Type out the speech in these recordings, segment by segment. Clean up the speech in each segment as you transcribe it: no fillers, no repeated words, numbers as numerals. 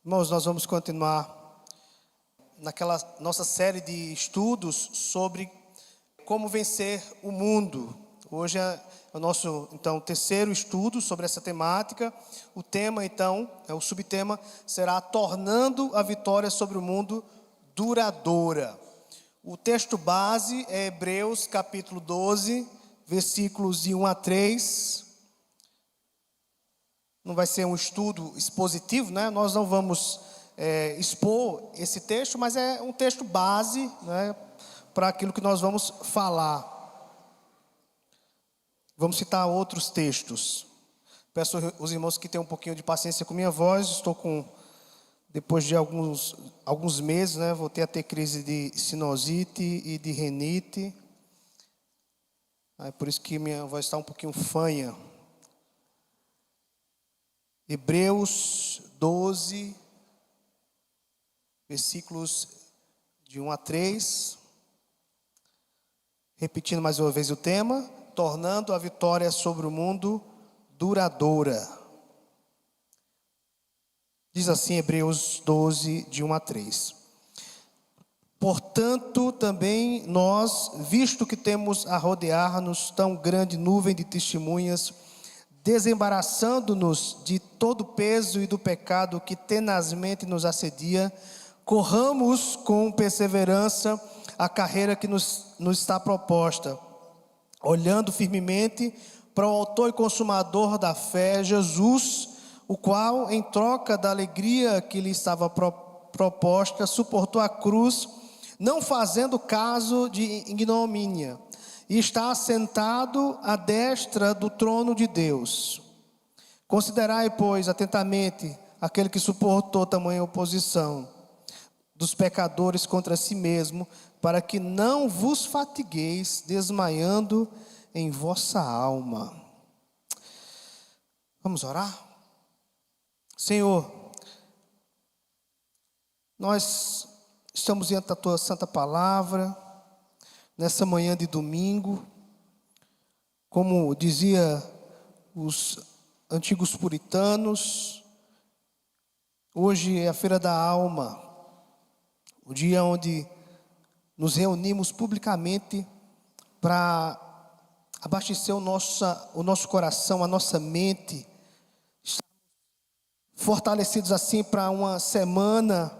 Irmãos, nós vamos continuar naquela nossa série de estudos sobre como vencer o mundo. Hoje é o nosso, terceiro estudo sobre essa temática. O tema, o subtema será tornando a vitória sobre o mundo duradoura. O texto base é Hebreus capítulo 12, versículos de 1 a 3. Não vai ser um estudo expositivo, né? Nós não vamos expor esse texto, mas é um texto base, né, para aquilo que nós vamos falar. Vamos citar outros textos. Peço aos irmãos que tenham um pouquinho de paciência com minha voz. Estou depois de alguns meses, né, voltei a ter crise de sinusite e de rinite. É por isso que minha voz está um pouquinho fanha. Hebreus 12, versículos de 1 a 3. Repetindo mais uma vez o tema: tornando a vitória sobre o mundo duradoura. Diz assim Hebreus 12, de 1 a 3. Portanto, também nós, visto que temos a rodear-nos tão grande nuvem de testemunhas, desembaraçando-nos de todo o peso e do pecado que tenazmente nos assedia, corramos com perseverança a carreira que nos está proposta, olhando firmemente para o autor e consumador da fé, Jesus, o qual, em troca da alegria que lhe estava proposta, suportou a cruz, não fazendo caso de ignomínia, e está assentado à destra do trono de Deus. Considerai, pois, atentamente aquele que suportou tamanha oposição dos pecadores contra si mesmo, para que não vos fatigueis desmaiando em vossa alma. Vamos orar? Senhor, nós estamos diante da Tua Santa Palavra, nessa manhã de domingo. Como dizia os antigos puritanos, hoje é a Feira da Alma, o dia onde nos reunimos publicamente para abastecer o nosso coração, a nossa mente, fortalecidos assim para uma semana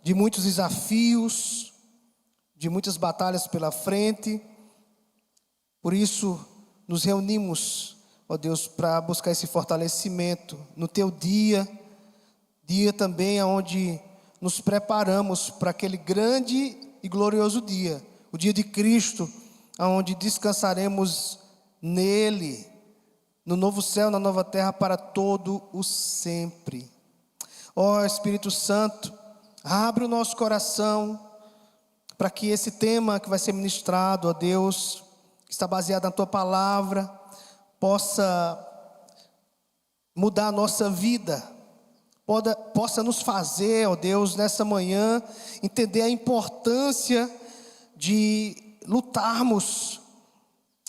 de muitos desafios, de muitas batalhas pela frente. Por isso nos reunimos, ó Deus, para buscar esse fortalecimento no Teu dia também onde nos preparamos para aquele grande e glorioso dia, o dia de Cristo, onde descansaremos nele, no novo céu, na nova terra, para todo o sempre. Ó Espírito Santo, abre o nosso coração para que esse tema que vai ser ministrado, ó Deus, que está baseado na Tua Palavra, possa mudar a nossa vida, possa nos fazer, ó Deus, nessa manhã, entender a importância de lutarmos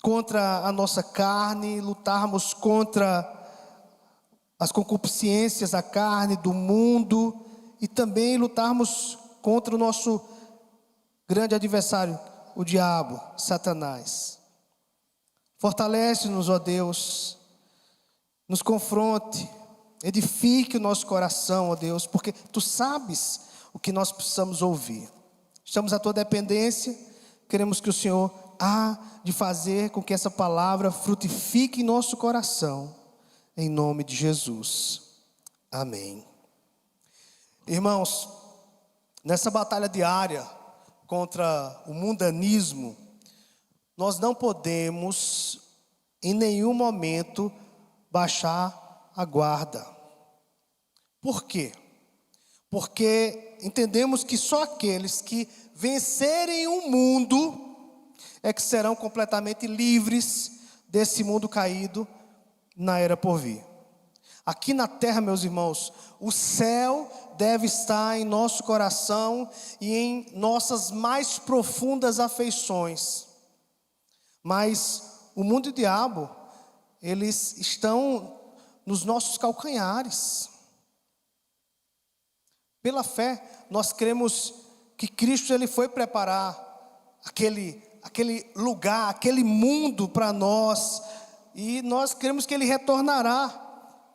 contra a nossa carne, lutarmos contra as concupiscências da carne, do mundo, e também lutarmos contra o nosso grande adversário, o diabo, Satanás. Fortalece-nos, ó Deus, nos confronte, edifique o nosso coração, ó Deus, porque Tu sabes o que nós precisamos ouvir. Estamos à Tua dependência, queremos que o Senhor há de fazer com que essa palavra frutifique em nosso coração, em nome de Jesus. Amém. Irmãos, nessa batalha diária contra o mundanismo, nós não podemos em nenhum momento baixar a guarda. Por quê? Porque entendemos que só aqueles que vencerem o mundo é que serão completamente livres desse mundo caído na era por vir. Aqui na terra, meus irmãos, o céu deve estar em nosso coração e em nossas mais profundas afeições. Mas o mundo e o diabo, eles estão nos nossos calcanhares. Pela fé, nós cremos que Cristo ele foi preparar aquele lugar, aquele mundo para nós, e nós cremos que ele retornará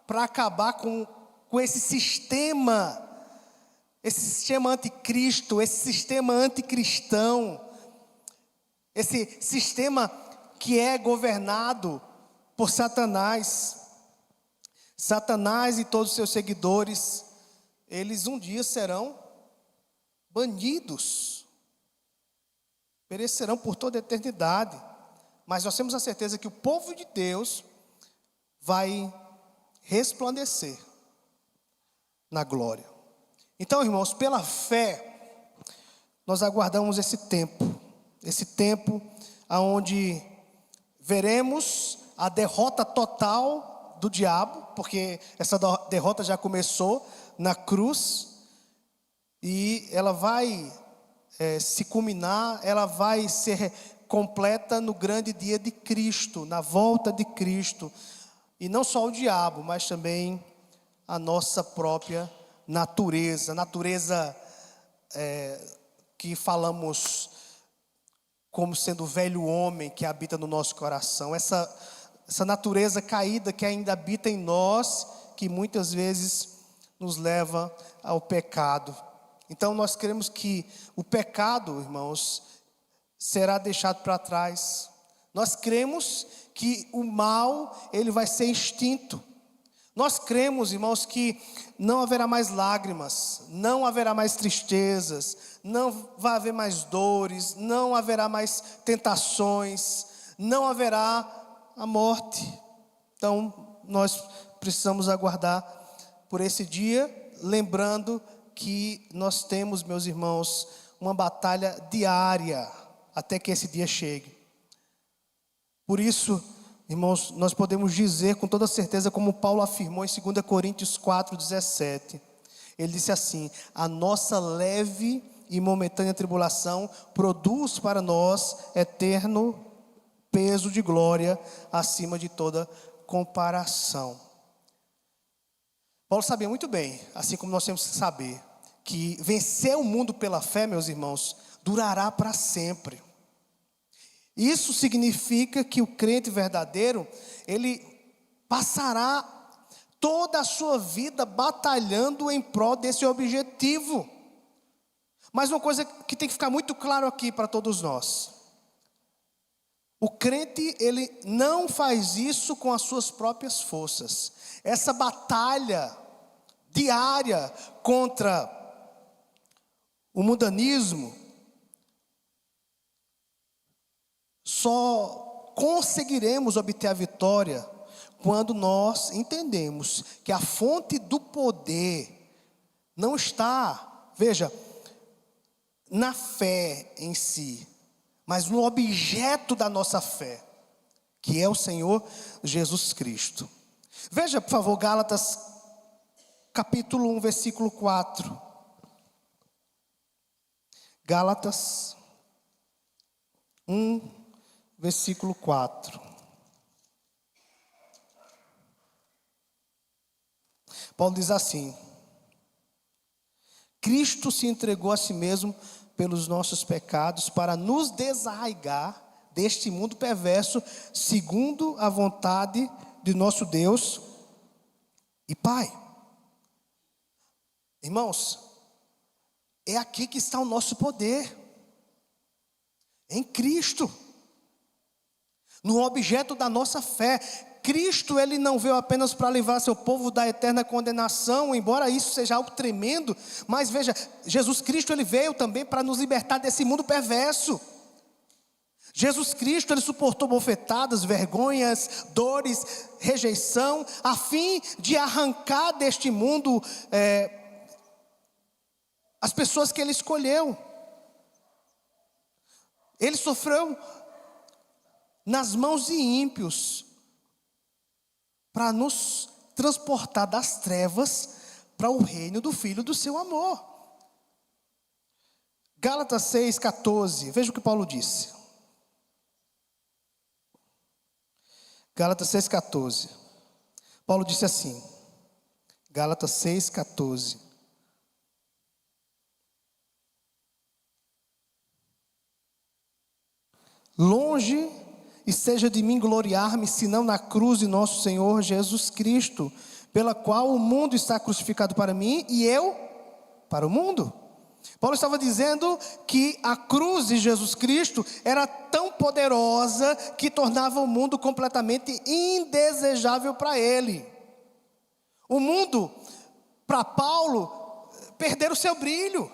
para acabar com esse sistema anticristo, esse sistema anticristão, esse sistema que é governado por Satanás. Satanás e todos os seus seguidores, eles um dia serão banidos, perecerão por toda a eternidade. Mas nós temos a certeza que o povo de Deus vai resplandecer na glória. Então, irmãos, pela fé, nós aguardamos esse tempo onde veremos a derrota total do diabo, porque essa derrota já começou na cruz, e ela vai se culminar, ela vai ser completa no grande dia de Cristo, na volta de Cristo. E não só o diabo, mas também a nossa própria natureza, que falamos como sendo o velho homem que habita no nosso coração, essa natureza caída que ainda habita em nós, que muitas vezes nos leva ao pecado. Então nós cremos que o pecado, irmãos, será deixado para trás. Nós cremos que o mal, ele vai ser extinto. Nós cremos, irmãos, que não haverá mais lágrimas, não haverá mais tristezas, não vai haver mais dores, não haverá mais tentações, não haverá a morte. Então nós precisamos aguardar por esse dia, lembrando que nós temos, meus irmãos, uma batalha diária até que esse dia chegue. Por isso, irmãos, nós podemos dizer com toda certeza, como Paulo afirmou em 2 Coríntios 4:17. Ele disse assim: a nossa leve e momentânea tribulação produz para nós eterno peso de glória acima de toda comparação. Paulo sabia muito bem, assim como nós temos que saber, que vencer o mundo pela fé, meus irmãos, durará para sempre. Isso significa que o crente verdadeiro, ele passará toda a sua vida batalhando em prol desse objetivo. Mas uma coisa que tem que ficar muito claro aqui para todos nós: o crente, ele não faz isso com as suas próprias forças. Essa batalha diária contra o mundanismo, só conseguiremos obter a vitória quando nós entendemos que a fonte do poder não está, veja, na fé em si, mas no objeto da nossa fé, que é o Senhor Jesus Cristo. Veja, por favor, Gálatas capítulo 1, versículo 4. Gálatas 1, versículo 4. Paulo diz assim: Cristo se entregou a si mesmo pelos nossos pecados, para nos desarraigar deste mundo perverso, segundo a vontade de nosso Deus e Pai. Irmãos, é aqui que está o nosso poder, em Cristo, no objeto da nossa fé. Cristo, ele não veio apenas para livrar seu povo da eterna condenação, embora isso seja algo tremendo, mas veja, Jesus Cristo, ele veio também para nos libertar desse mundo perverso. Jesus Cristo, ele suportou bofetadas, vergonhas, dores, rejeição, a fim de arrancar deste mundo as pessoas que ele escolheu. Ele sofreu nas mãos de ímpios, para nos transportar das trevas para o reino do Filho do seu amor. Gálatas 6,14, veja o que Paulo disse. Gálatas 6,14. Paulo disse assim, Gálatas 6,14: Longe esteja de mim gloriar-me, senão na cruz de nosso Senhor Jesus Cristo, pela qual o mundo está crucificado para mim e eu para o mundo. Paulo estava dizendo que a cruz de Jesus Cristo era tão poderosa que tornava o mundo completamente indesejável para ele. O mundo, para Paulo, perdeu o seu brilho.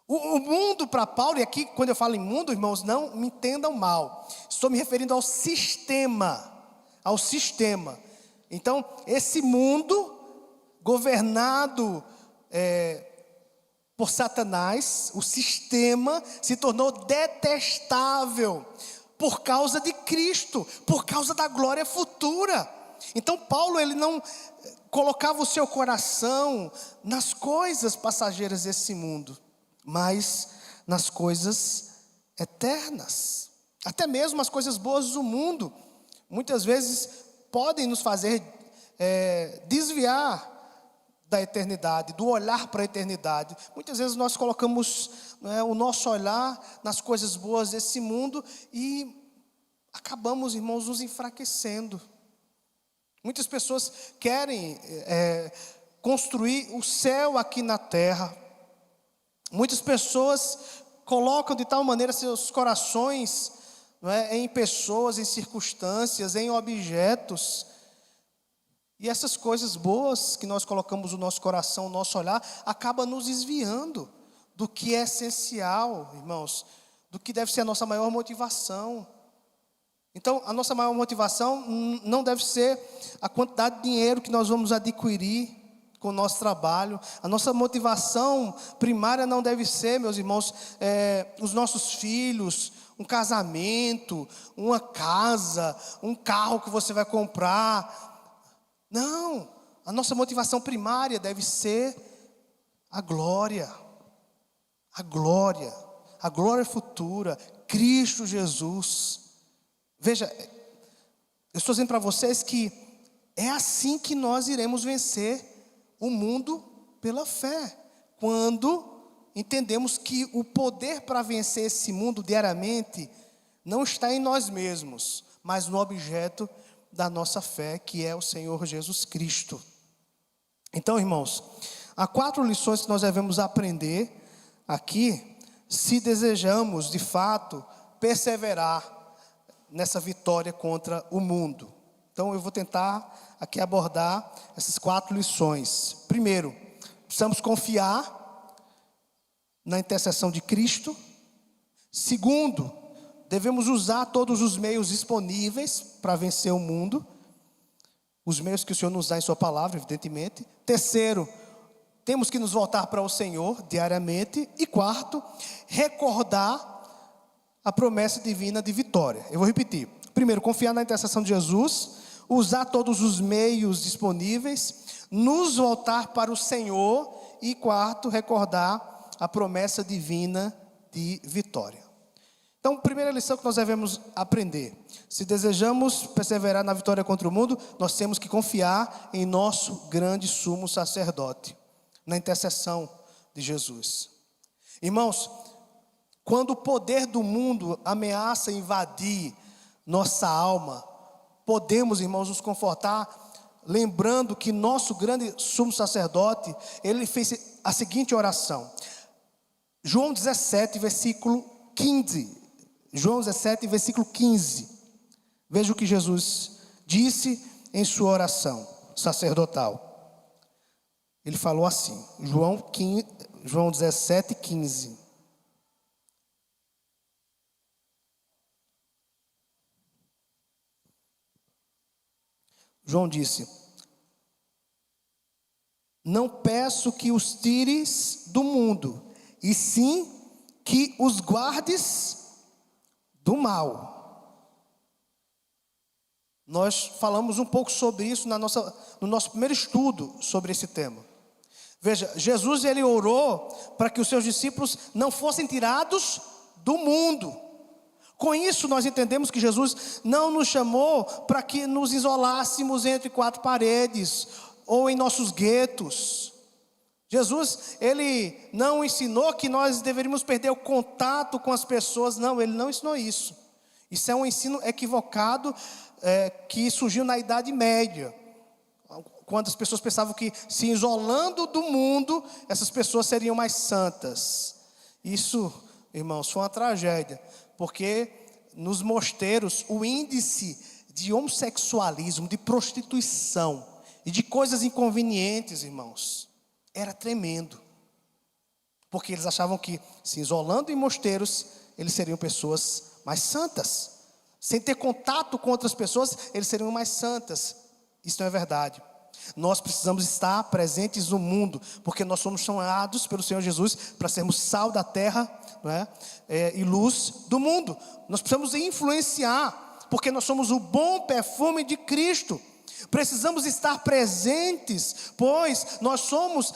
O mundo para Paulo, e aqui quando eu falo em mundo, irmãos, não me entendam mal, estou me referindo ao sistema. Então, esse mundo governado por Satanás, o sistema se tornou detestável por causa de Cristo, por causa da glória futura. Então Paulo, ele não colocava o seu coração nas coisas passageiras desse mundo, mas nas coisas eternas. Até mesmo as coisas boas do mundo muitas vezes podem nos fazer desviar da eternidade, do olhar para a eternidade. Muitas vezes nós colocamos o nosso olhar nas coisas boas desse mundo e acabamos, irmãos, nos enfraquecendo. Muitas pessoas querem construir o céu aqui na terra. Muitas pessoas colocam de tal maneira seus corações em pessoas, em circunstâncias, em objetos. E essas coisas boas que nós colocamos no nosso coração, o nosso olhar, acaba nos desviando do que é essencial, irmãos, do que deve ser a nossa maior motivação. Então, a nossa maior motivação não deve ser a quantidade de dinheiro que nós vamos adquirir com o nosso trabalho. A nossa motivação primária não deve ser, meus irmãos, os nossos filhos, um casamento, uma casa, um carro que você vai comprar. Não, a nossa motivação primária deve ser a glória futura, Cristo Jesus. Veja, eu estou dizendo para vocês que é assim que nós iremos vencer o mundo pela fé, quando entendemos que o poder para vencer esse mundo diariamente não está em nós mesmos, mas no objeto da nossa fé, que é o Senhor Jesus Cristo. Então, irmãos, há 4 lições que nós devemos aprender aqui, se desejamos de fato perseverar nessa vitória contra o mundo. Então eu vou tentar aqui abordar essas 4 lições. Primeiro, precisamos confiar na intercessão de Cristo. Segundo, devemos usar todos os meios disponíveis para vencer o mundo, os meios que o Senhor nos dá em sua palavra, evidentemente. Terceiro, temos que nos voltar para o Senhor diariamente. E quarto, recordar a promessa divina de vitória. Eu vou repetir. Primeiro, confiar na intercessão de Jesus, usar todos os meios disponíveis, nos voltar para o Senhor e quarto, recordar a promessa divina de vitória. Então, primeira lição que nós devemos aprender: se desejamos perseverar na vitória contra o mundo, nós temos que confiar em nosso grande sumo sacerdote, na intercessão de Jesus. Irmãos, quando o poder do mundo ameaça invadir nossa alma, podemos, irmãos, nos confortar, lembrando que nosso grande sumo sacerdote, ele fez a seguinte oração. João 17, versículo 15. João 17, versículo 15. Veja o que Jesus disse em sua oração sacerdotal. Ele falou assim, João 17, 15. João disse: não peço que os tires do mundo, e sim que os guardes do mal. Nós falamos um pouco sobre isso no nosso primeiro estudo sobre esse tema. Veja, Jesus ele orou para que os seus discípulos não fossem tirados do mundo. Com isso nós entendemos que Jesus não nos chamou para que nos isolássemos entre 4 paredes ou em nossos guetos. Jesus, ele não ensinou que nós deveríamos perder o contato com as pessoas. Não, ele não ensinou isso. Isso é um ensino equivocado que surgiu na Idade Média, quando as pessoas pensavam que, se isolando do mundo, essas pessoas seriam mais santas. Isso, irmãos, foi uma tragédia, porque nos mosteiros o índice de homossexualismo, de prostituição e de coisas inconvenientes, irmãos, era tremendo. Porque eles achavam que, se isolando em mosteiros, eles seriam pessoas mais santas. Sem ter contato com outras pessoas, eles seriam mais santas. Isso não é verdade. Nós precisamos estar presentes no mundo, porque nós somos chamados pelo Senhor Jesus para sermos sal da terra, não é? E luz do mundo. Nós precisamos influenciar, porque nós somos o bom perfume de Cristo. Precisamos estar presentes, pois nós somos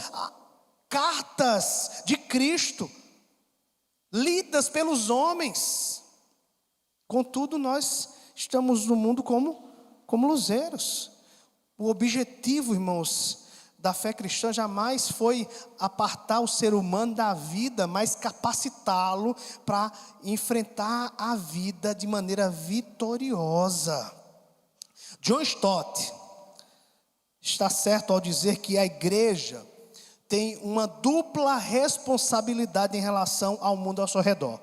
cartas de Cristo, lidas pelos homens. Contudo, nós estamos no mundo como luzeiros. O objetivo, irmãos, da fé cristã jamais foi apartar o ser humano da vida, mas capacitá-lo para enfrentar a vida de maneira vitoriosa. John Stott está certo ao dizer que a igreja tem uma dupla responsabilidade em relação ao mundo ao seu redor.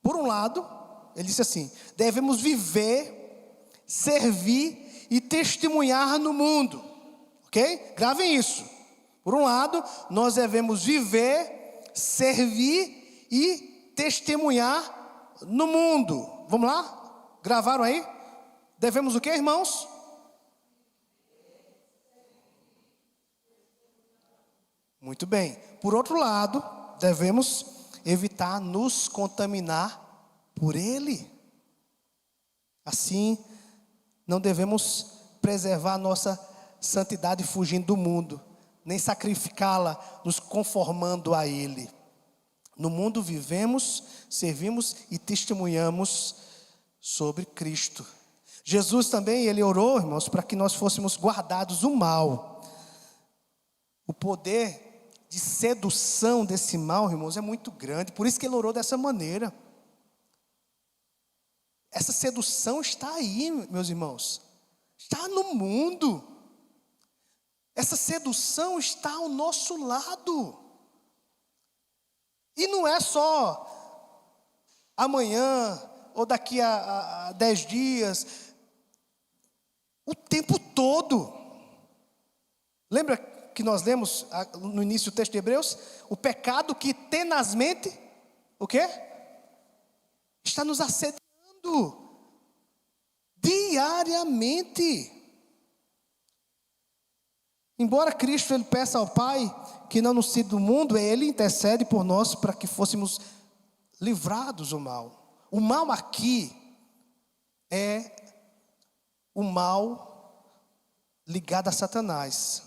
Por um lado, ele disse assim: devemos viver, servir e testemunhar no mundo, ok? Gravem isso. Por um lado, nós devemos viver, servir e testemunhar no mundo. Vamos lá? Gravaram aí? Devemos o que, irmãos? Muito bem. Por outro lado, devemos evitar nos contaminar por ele. Assim, não devemos preservar nossa santidade fugindo do mundo, nem sacrificá-la nos conformando a ele. No mundo vivemos, servimos e testemunhamos sobre Cristo. Jesus também, ele orou, irmãos, para que nós fôssemos guardados do mal. O poder de sedução desse mal, irmãos, é muito grande, por isso que ele orou dessa maneira. Essa sedução está aí, meus irmãos, está no mundo. Essa sedução está ao nosso lado. E não é só amanhã ou daqui a 10 dias, o tempo todo. Lembra que nós lemos no início do texto de Hebreus? O pecado que tenazmente, o quê? Está nos assediando diariamente. Embora Cristo ele peça ao Pai que não nos tire do mundo, ele intercede por nós para que fôssemos livrados do mal. O mal aqui é o mal ligado a Satanás.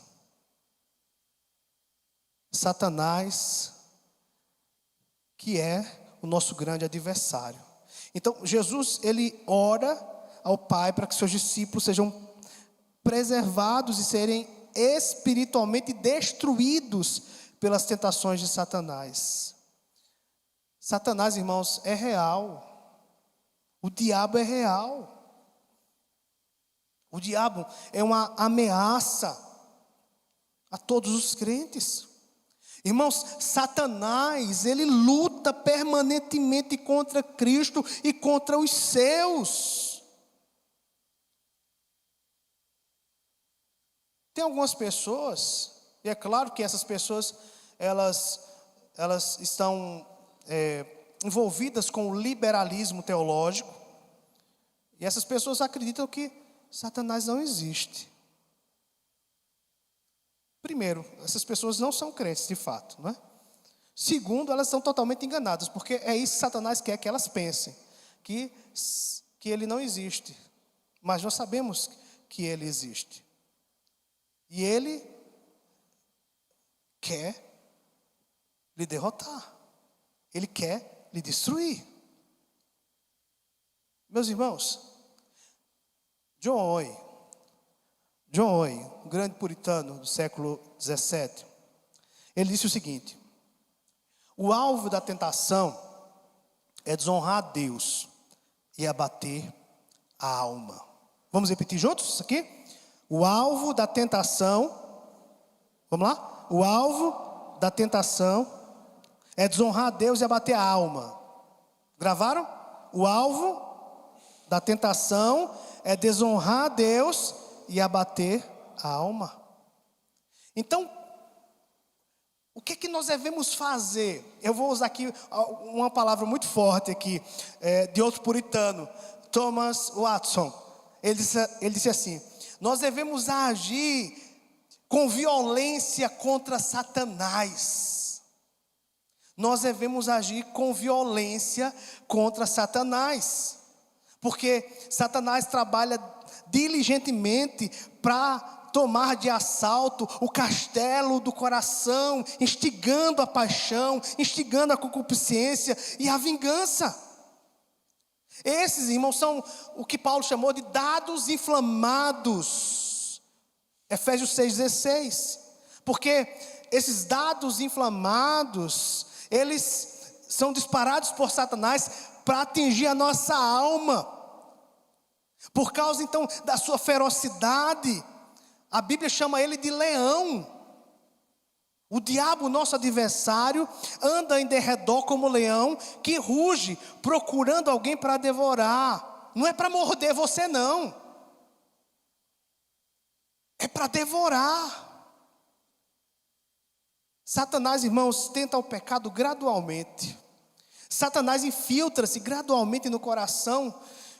Satanás, que é o nosso grande adversário. Então, Jesus, ele ora ao Pai para que seus discípulos sejam preservados e serem espiritualmente destruídos pelas tentações de Satanás. Satanás, irmãos, é real. O diabo é real. O diabo é uma ameaça a todos os crentes. Irmãos, Satanás, ele luta permanentemente contra Cristo e contra os seus. Tem algumas pessoas, e é claro que essas pessoas, elas estão envolvidas com o liberalismo teológico, e essas pessoas acreditam que Satanás não existe. Primeiro, essas pessoas não são crentes de fato, não é? Segundo, elas estão totalmente enganadas, porque é isso que Satanás quer que elas pensem, que ele não existe. Mas nós sabemos que ele existe. E ele quer lhe derrotar. Ele quer lhe destruir. Meus irmãos, John Owen, um grande puritano do século 17, ele disse o seguinte: o alvo da tentação é desonrar a Deus e abater a alma. Vamos repetir juntos isso aqui? O alvo da tentação, vamos lá? O alvo da tentação é desonrar a Deus e abater a alma. Gravaram? O alvo da tentação é desonrar a Deus e abater a alma. Então, o que é que nós devemos fazer? Eu vou usar aqui uma palavra muito forte aqui, de outro puritano, Thomas Watson. Ele disse assim: nós devemos agir com violência contra Satanás. Nós devemos agir com violência contra Satanás. Porque Satanás trabalha diligentemente para tomar de assalto o castelo do coração, instigando a paixão, instigando a concupiscência e a vingança. Esses, irmãos, são o que Paulo chamou de dados inflamados. Efésios 6,16. Porque esses dados inflamados, eles são disparados por Satanás para atingir a nossa alma. Por causa então da sua ferocidade, a Bíblia chama ele de leão. O diabo, nosso adversário, anda em derredor como leão que ruge, procurando alguém para devorar. Não é para morder você, não. É para devorar. Satanás, irmãos, tenta o pecado gradualmente. Satanás infiltra-se gradualmente no coração,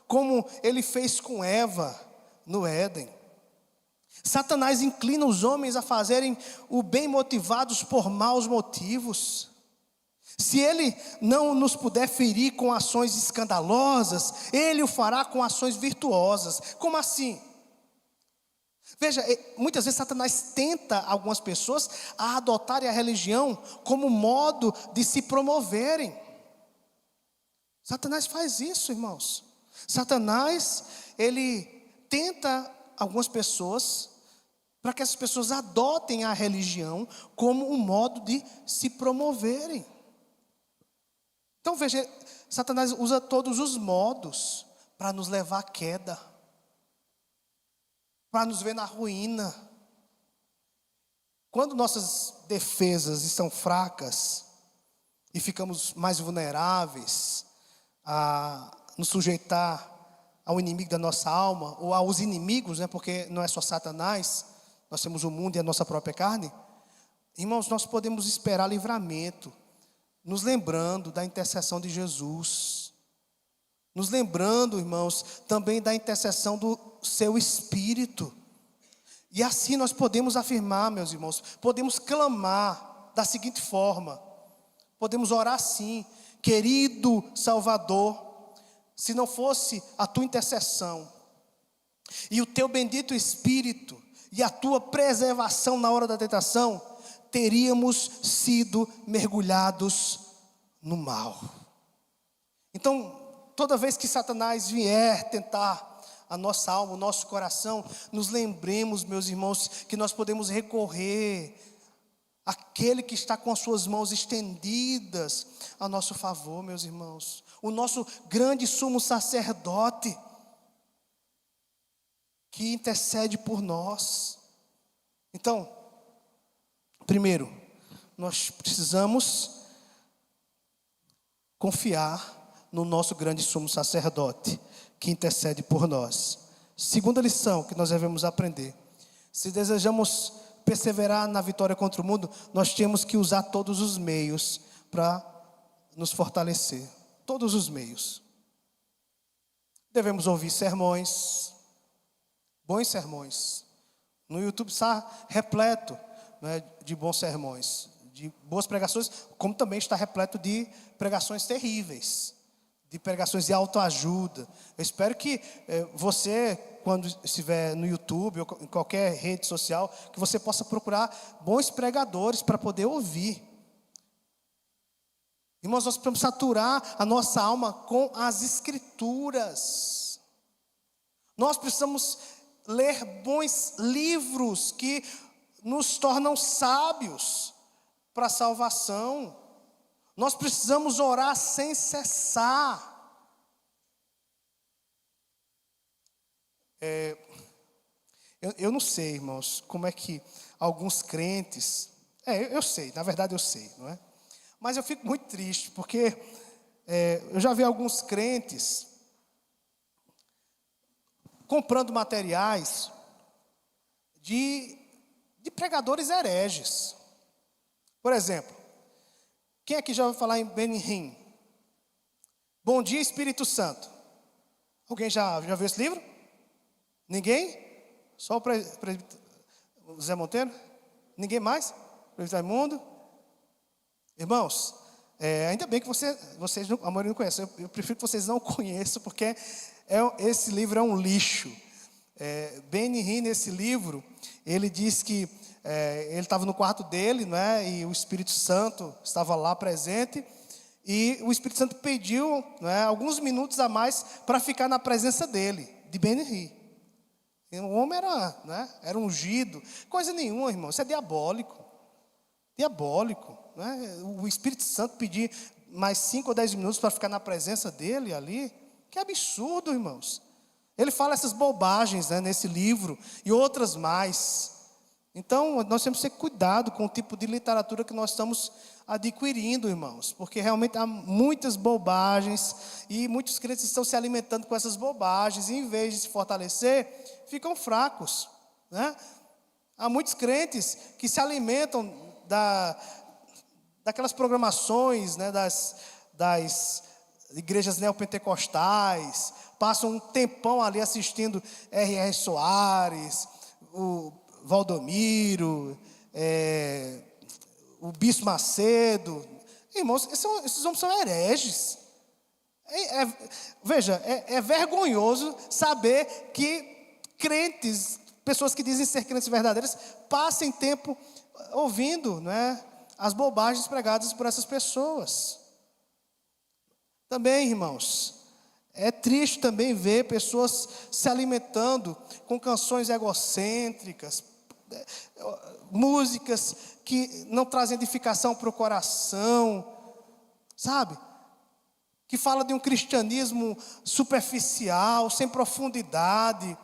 como ele fez com Eva no Éden. Satanás inclina os homens a fazerem o bem motivados por maus motivos. Se ele não nos puder ferir com ações escandalosas, ele o fará com ações virtuosas. Como assim? Veja, muitas vezes Satanás tenta algumas pessoas a adotarem a religião como modo de se promoverem. Satanás faz isso, irmãos. Satanás, ele tenta algumas pessoas para que essas pessoas adotem a religião como um modo de se promoverem. Então veja, Satanás usa todos os modos para nos levar à queda, para nos ver na ruína. Quando nossas defesas estão fracas e ficamos mais vulneráveis a nos sujeitar ao inimigo da nossa alma, ou aos inimigos, porque não é só Satanás, nós temos o mundo e a nossa própria carne. Irmãos, nós podemos esperar livramento, nos lembrando da intercessão de Jesus, nos lembrando, irmãos, também da intercessão do seu Espírito. E assim nós podemos afirmar, meus irmãos, podemos clamar da seguinte forma, podemos orar assim: querido Salvador, se não fosse a tua intercessão e o teu bendito Espírito e a tua preservação na hora da tentação, teríamos sido mergulhados no mal. Então, toda vez que Satanás vier tentar a nossa alma, o nosso coração, nos lembremos, meus irmãos, que nós podemos recorrer àquele que está com as suas mãos estendidas a nosso favor, meus irmãos. O nosso grande sumo sacerdote, que intercede por nós. Então, primeiro, nós precisamos confiar no nosso grande sumo sacerdote, que intercede por nós. Segunda lição que nós devemos aprender: se desejamos perseverar na vitória contra o mundo, nós temos que usar todos os meios para nos fortalecer. Todos os meios. Devemos ouvir sermões, bons sermões. No YouTube está repleto, de bons sermões, de boas pregações, como também está repleto de pregações terríveis, de pregações de autoajuda. Eu espero que você, quando estiver no YouTube ou em qualquer rede social, que você possa procurar bons pregadores para poder ouvir. Irmãos, nós precisamos saturar a nossa alma com as Escrituras. Nós precisamos ler bons livros que nos tornam sábios para a salvação. Nós precisamos orar sem cessar. Eu não sei, irmãos, como é que alguns crentes... eu sei, na verdade eu sei, não é? Mas eu fico muito triste, porque eu já vi alguns crentes comprando materiais de pregadores hereges. Por exemplo, quem aqui já ouviu falar em Benihim? Bom Dia, Espírito Santo. Alguém já viu esse livro? Ninguém? Só o Zé Monteiro? Ninguém mais? Presbítero Raimundo? Irmãos, ainda bem que vocês a maioria não conhecem. Eu prefiro que vocês não conheçam, porque esse livro é um lixo. Benihim, nesse livro, ele diz que ele estava no quarto dele, né, e o Espírito Santo estava lá presente, e o Espírito Santo pediu, né, alguns minutos a mais para ficar na presença dele, de Benihim. O homem era ungido, coisa nenhuma, irmão, isso é diabólico, né? O Espírito Santo pedir mais 5 ou 10 minutos para ficar na presença dele ali, que absurdo, irmãos. Ele fala essas bobagens, né, nesse livro, e outras mais. Então, nós temos que ter cuidado com o tipo de literatura que nós estamos adquirindo, irmãos, porque realmente há muitas bobagens, e muitos crentes estão se alimentando com essas bobagens, e em vez de se fortalecer, ficam fracos, né? Há muitos crentes que se alimentam daquelas programações, né, das igrejas neopentecostais, passam um tempão ali assistindo R.R. Soares, o Valdomiro, o Bispo Macedo. Irmãos, esses homens são hereges. Veja, é vergonhoso saber que crentes, pessoas que dizem ser crentes verdadeiras, passem tempo ouvindo, né, as bobagens pregadas por essas pessoas. Também, irmãos, é triste também ver pessoas se alimentando com canções egocêntricas, músicas que não trazem edificação para o coração, sabe? Que fala de um cristianismo superficial, sem profundidade.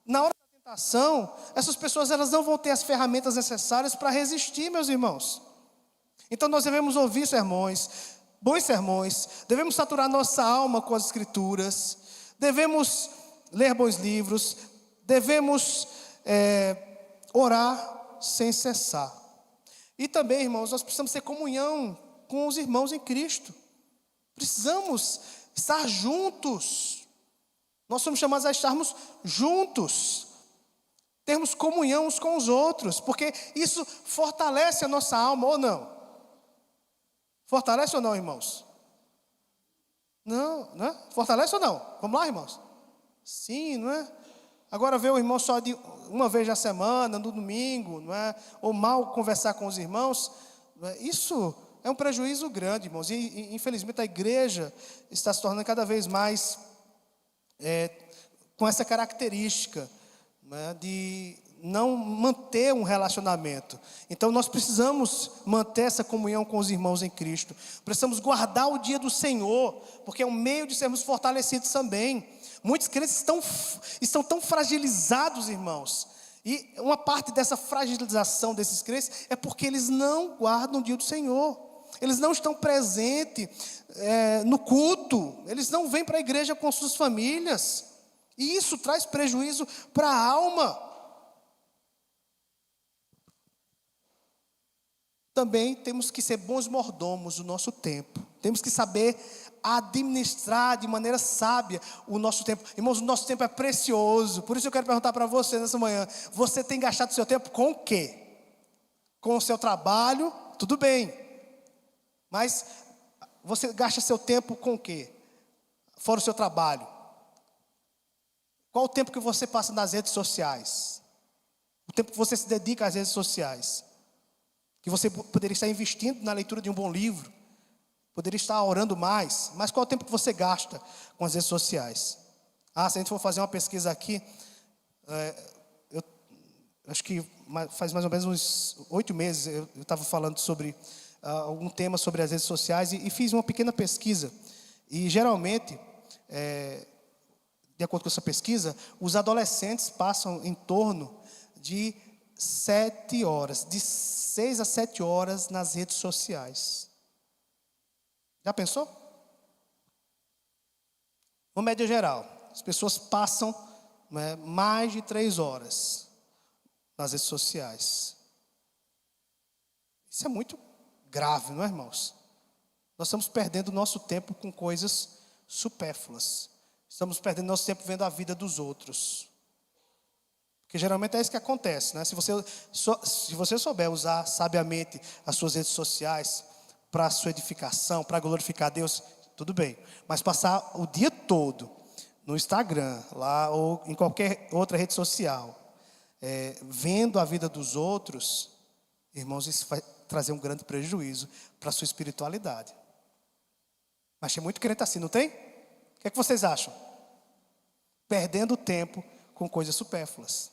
Na hora da tentação, essas pessoas elas não vão ter as ferramentas necessárias para resistir, meus irmãos. Então nós devemos ouvir sermões, bons sermões, devemos saturar nossa alma com as Escrituras, devemos ler bons livros, devemos orar sem cessar. E também, irmãos, nós precisamos ter comunhão com os irmãos em Cristo. Precisamos estar juntos. Nós somos chamados a estarmos juntos, termos comunhão uns com os outros, porque isso fortalece a nossa alma, ou não? Fortalece ou não, irmãos? Não, né? Fortalece ou não? Vamos lá, irmãos? Sim, não é? Agora ver o irmão só de uma vez na semana, no domingo, não é? Ou mal conversar com os irmãos, não é? Isso é um prejuízo grande, irmãos. E infelizmente a igreja está se tornando cada vez mais com essa característica, né, de não manter um relacionamento. Então nós precisamos manter essa comunhão com os irmãos em Cristo. Precisamos guardar o dia do Senhor, porque é um meio de sermos fortalecidos também. Muitos crentes estão tão fragilizados, irmãos. E uma parte dessa fragilização desses crentes é porque eles não guardam o dia do Senhor. Eles não estão presentes no culto. Eles não vêm para a igreja com suas famílias. E isso traz prejuízo para a alma. Também temos que ser bons mordomos do nosso tempo. Temos que saber administrar de maneira sábia o nosso tempo. Irmãos, o nosso tempo é precioso. Por isso eu quero perguntar para você nessa manhã: você tem gastado seu tempo com o quê? Com o seu trabalho? Tudo bem. Mas você gasta seu tempo com o quê? Fora o seu trabalho. Qual o tempo que você passa nas redes sociais? O tempo que você se dedica às redes sociais? Que você poderia estar investindo na leitura de um bom livro, poderia estar orando mais, mas qual é o tempo que você gasta com as redes sociais? Se a gente for fazer uma pesquisa aqui, eu acho que faz mais ou menos uns 8 meses, eu estava falando sobre algum tema sobre as redes sociais e fiz uma pequena pesquisa, e geralmente, de acordo com essa pesquisa, os adolescentes passam em torno de 7 horas, de 6 a 7 horas nas redes sociais. Já pensou? Uma média geral, as pessoas passam, né, mais de 3 horas nas redes sociais. Isso é muito grave, não é, irmãos? Nós estamos perdendo nosso tempo com coisas supérfluas. Estamos perdendo nosso tempo vendo a vida dos outros. Porque geralmente é isso que acontece, né? Se você souber usar sabiamente as suas redes sociais para a sua edificação, para glorificar a Deus, tudo bem. Mas passar o dia todo no Instagram, lá ou em qualquer outra rede social, vendo a vida dos outros, irmãos, isso vai trazer um grande prejuízo para a sua espiritualidade. Mas tem muito crente assim, não tem? O que é que vocês acham? Perdendo tempo com coisas supérfluas.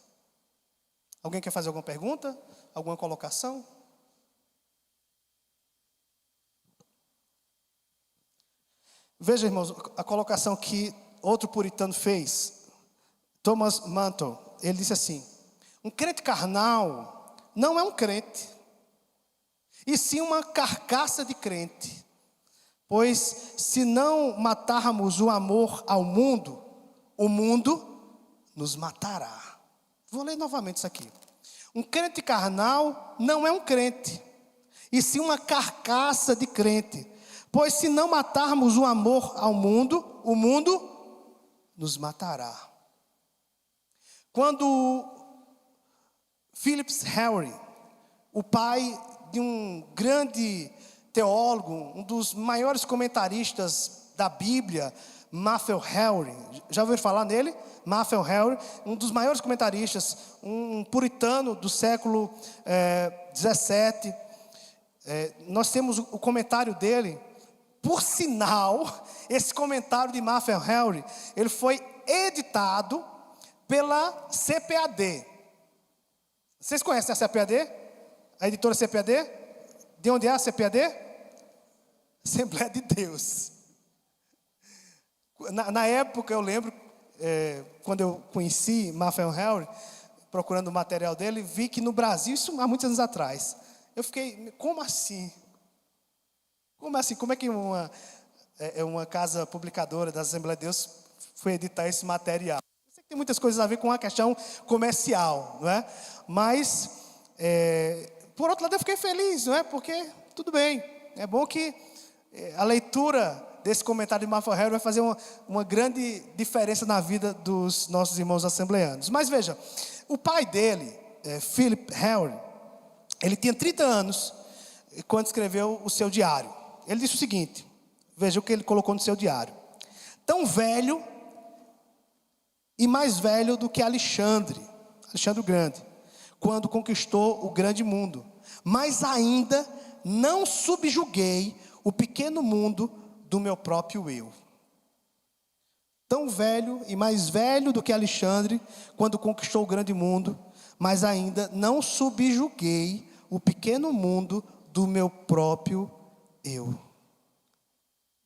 Alguém quer fazer alguma pergunta? Alguma colocação? Veja, irmãos, a colocação que outro puritano fez. Thomas Manton, ele disse assim: um crente carnal não é um crente, e sim uma carcaça de crente. Pois se não matarmos o amor ao mundo, o mundo nos matará. Vou ler novamente isso aqui. Um crente carnal não é um crente, e sim uma carcaça de crente. Pois se não matarmos o amor ao mundo, o mundo nos matará. Quando Phillips Henry, o pai de um grande teólogo, um dos maiores comentaristas da Bíblia, Matthew Henry, já ouviram falar nele? Matthew Henry, um dos maiores comentaristas, um puritano do século 17. Nós temos o comentário dele. Por sinal, esse comentário de Matthew Henry, ele foi editado pela CPAD. Vocês conhecem a CPAD? A editora CPAD? De onde é a CPAD? Assembleia de Deus. Na época, eu lembro, quando eu conheci Matthew Henry, procurando o material dele, vi que no Brasil, isso há muitos anos atrás, eu fiquei, como assim? Como assim? Como é que uma casa publicadora da Assembleia de Deus foi editar esse material? Eu sei que tem muitas coisas a ver com a questão comercial, não é? Mas, por outro lado, eu fiquei feliz, não é? Porque, tudo bem, é bom que a leitura desse comentário de Matthew Henry vai fazer uma grande diferença na vida dos nossos irmãos assembleanos. Mas veja, o pai dele, Philip Henry, ele tinha 30 anos quando escreveu o seu diário. Ele disse o seguinte, veja o que ele colocou no seu diário: tão velho e mais velho do que Alexandre o Grande, quando conquistou o grande mundo, mas ainda não subjuguei o pequeno mundo do meu próprio eu. Tão velho e mais velho do que Alexandre, quando conquistou o grande mundo, mas ainda não subjuguei o pequeno mundo do meu próprio eu.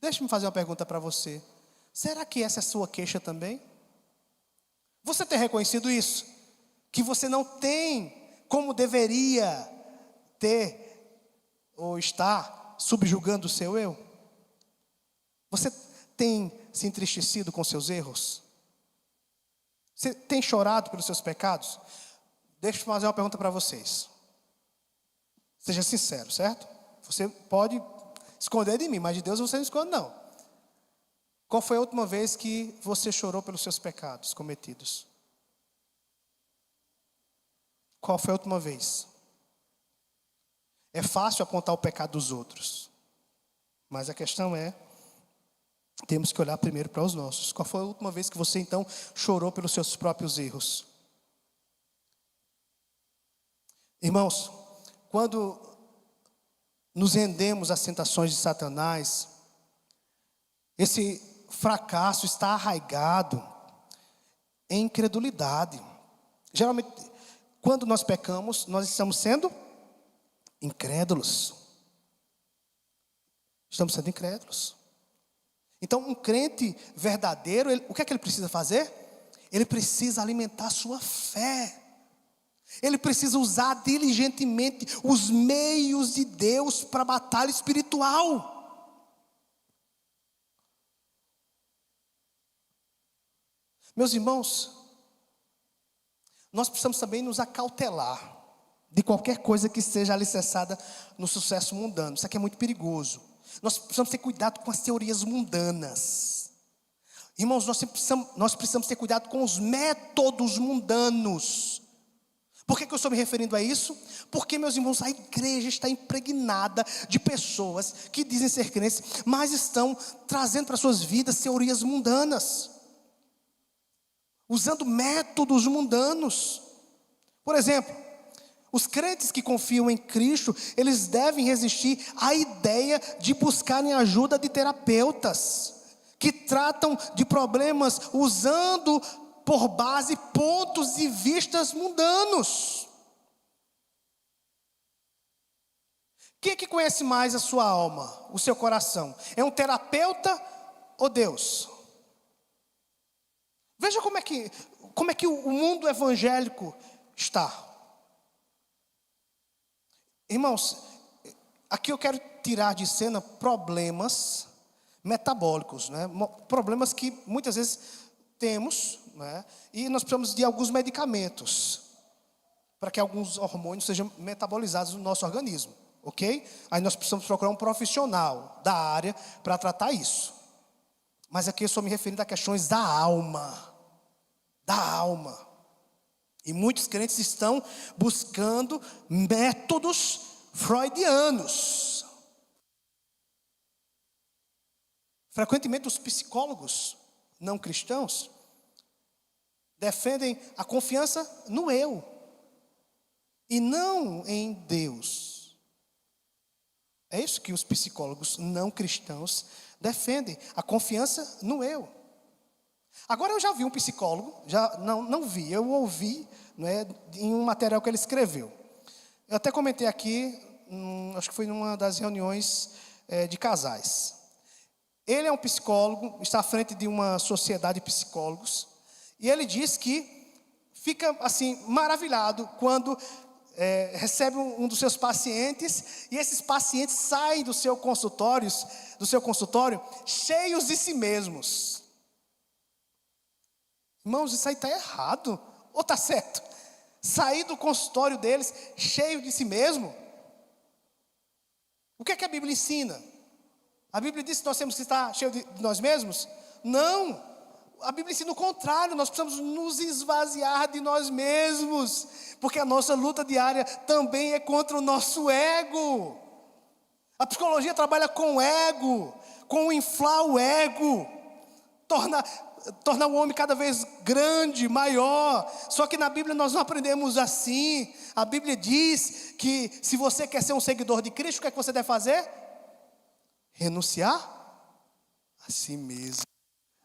Deixa-me fazer uma pergunta para você. Será que essa é a sua queixa também? Você tem reconhecido isso? Que você não tem como deveria ter ou estar subjugando o seu eu? Você tem se entristecido com seus erros? Você tem chorado pelos seus pecados? Deixa eu fazer uma pergunta para vocês. Seja sincero, certo? Você pode esconder de mim, mas de Deus você não esconde, não. Qual foi a última vez que você chorou pelos seus pecados cometidos? Qual foi a última vez? É fácil apontar o pecado dos outros, mas a questão é, temos que olhar primeiro para os nossos. Qual foi a última vez que você então chorou pelos seus próprios erros? Irmãos, quando nos rendemos às tentações de Satanás, esse fracasso está arraigado em incredulidade. Geralmente, quando nós pecamos, nós estamos sendo incrédulos. Estamos sendo incrédulos. Então, um crente verdadeiro, o que é que ele precisa fazer? Ele precisa alimentar a sua fé. Ele precisa usar diligentemente os meios de Deus para a batalha espiritual. Meus irmãos, nós precisamos também nos acautelar de qualquer coisa que seja alicerçada no sucesso mundano. Isso aqui é muito perigoso. Nós precisamos ter cuidado com as teorias mundanas. Irmãos, nós precisamos ter cuidado com os métodos mundanos. Por que eu estou me referindo a isso? Porque, meus irmãos, a igreja está impregnada de pessoas que dizem ser crentes, mas estão trazendo para suas vidas teorias mundanas, usando métodos mundanos. Por exemplo, os crentes que confiam em Cristo, eles devem resistir à ideia de buscarem ajuda de terapeutas que tratam de problemas usando por base pontos de vistas mundanos. Quem é que conhece mais a sua alma, o seu coração? É um terapeuta ou Deus? Veja como é que o mundo evangélico está. Irmãos, aqui eu quero tirar de cena problemas metabólicos, né? Problemas que muitas vezes temos, né? E nós precisamos de alguns medicamentos para que alguns hormônios sejam metabolizados no nosso organismo, ok? Aí nós precisamos procurar um profissional da área para tratar isso. Mas aqui eu estou me referindo a questões da alma. Da alma. E muitos crentes estão buscando métodos freudianos. Frequentemente os psicólogos não cristãos defendem a confiança no eu e não em Deus. É isso que os psicólogos não cristãos defendem, a confiança no eu. Agora eu já vi um psicólogo, não vi, eu ouvi, né, em um material que ele escreveu. Eu até comentei aqui, acho que foi numa das reuniões de casais. Ele é um psicólogo, está à frente de uma sociedade de psicólogos, e ele diz que fica assim maravilhado quando recebe um dos seus pacientes, e esses pacientes saem do seu consultório cheios de si mesmos. Irmãos, isso aí está errado, ou está certo? Sair do consultório deles cheio de si mesmo? O que é que a Bíblia ensina? A Bíblia diz que nós temos que estar cheio de nós mesmos? Não, a Bíblia ensina o contrário, nós precisamos nos esvaziar de nós mesmos, porque a nossa luta diária também é contra o nosso ego. A psicologia trabalha com o ego, com inflar o ego, tornar o homem cada vez grande, maior. Só que na Bíblia nós não aprendemos assim. A Bíblia diz que se você quer ser um seguidor de Cristo, o que é que você deve fazer? Renunciar a si mesmo,